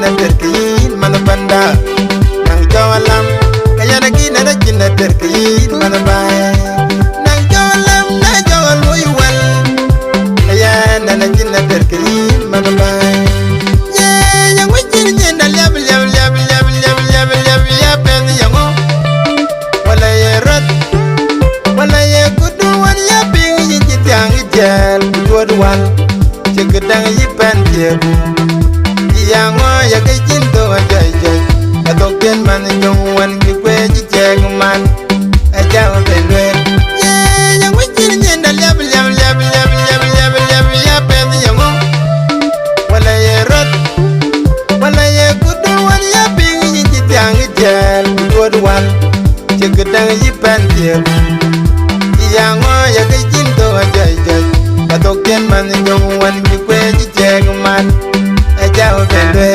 jina terkin mana banda nang jawalam kaya lagi nana jina terkin mana bay nang jawalam na jawal wal kaya nana jina terkin mana bay ye yang wajin jina liab pen yango wala ye rat wala ye kudu wan ya ping yi jitang jel kudu wan cegedang yi pen jebu yango ya ke jinto ajay jay adoken man jong wan ki kwe ji jeg man ajaw belwe ye yang wajin jina liab ya pen yango wala ye rat wala ye kudu wan ya ping yi jitang jel kudu wan cegedang yi pen jebu yango ya ke jinto ajay jay adoken man jong wan ki kwe ji jeg man ajaw belwe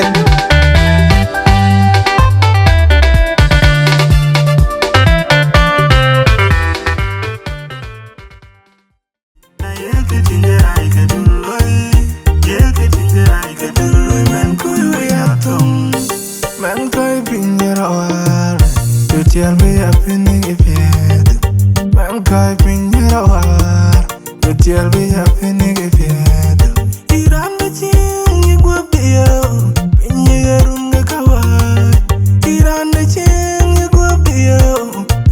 Tell me up in the bed. Man, kai bring it out. You tell me up in the bed. Iran the ching, you go beer. When you get room the kawa. Iran the ching, you go beer.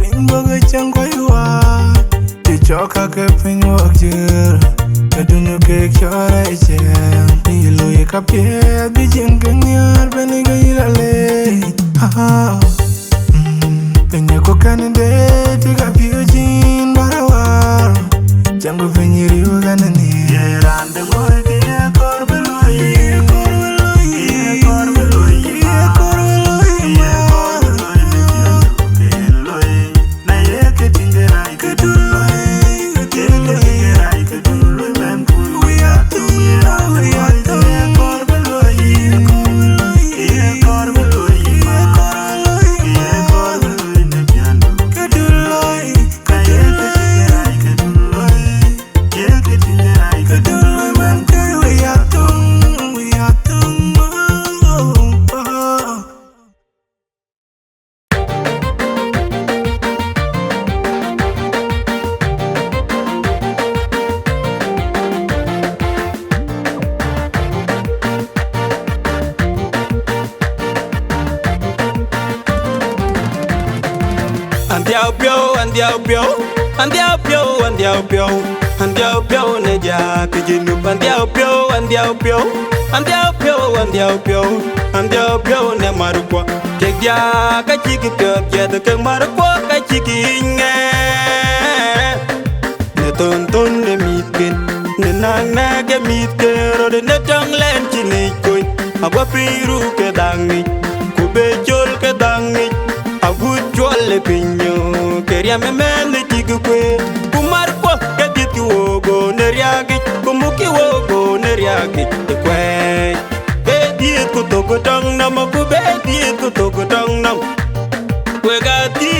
When Boga Chango you are. The choka kept in your gear. I do not get your right. You look up here, be jinking your benigay. Ha. Penye kukanende tika piujin barawar Jango venye riu ganani Yerande ngoe kia korbeloi Kia korbeloi Kia korbeloi Kia korbeloi Kia korbeloi Keloi Na yeke tingerai keduloi Keduloi tingerai keduloi Memkul wiatum wiatum Kia korbeloi Kia korbeloi Kia korbeloi Kia korbeloi Kia korbeloi Andiao pio ne ja kijinu andiao pio ne marukwa kegya ka chiki pio jeda ke marukwa ka chiki nge ne ton ne mitken ne nang na ke mitken ro de ne tang len chini koi agwa piru ke dangi ku be chol ke dangi agu chol le pinyo keria me men ne chiki kwe kumarukwa wogo neriagi kumuki wogo neriagi kwe bedi kutogo tong nam ku bedi kutogo tong nam wegati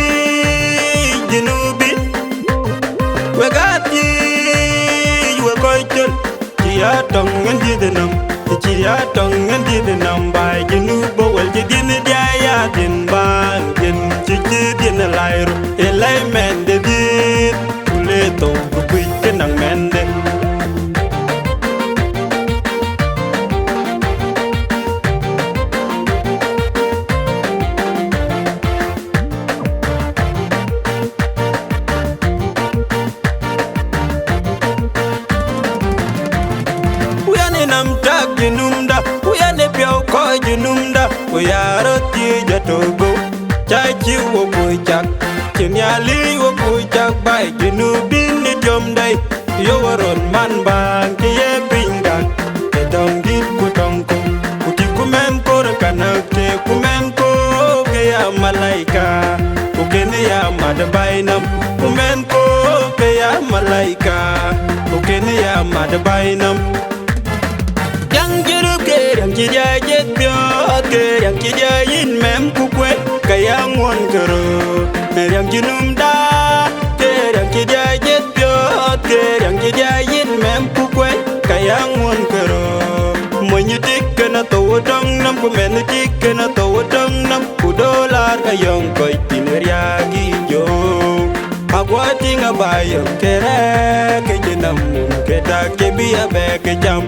jinubi wegati wekoichol chia tong ngendi denam chia tong ngendi denam bai jinubo wel jidin dia ya din ban din chichi din lairu elai men de dit kuleto nang mende uyane nam tak jinumda uyane piao ko jinumda uyaro ti jatogo chachi wo boychak chinyali wo boychak bai jinubin ni jomdai yo waron man bang kiye pingan ke dong dit ku tongko kuti kumen ko kanak te kumen ko ke ya malaika ku kene ya madabainam kumen ko ke ya malaika ku kene ya madabainam yang jiru ke yang kijaya jet pyo ke yang kijaya yin mem ku kwe kaya ngon kero yang jinum da ke yang kijaya jet pyo ke yang kijaya yin mem ku kwe kaya ngon kero monyitik kana to dong nam ku men chicken to dong nam ku dollar ka yong koi tineria gi jo agwati ngabayo kere ke jinam ke ta ke biya be ke jam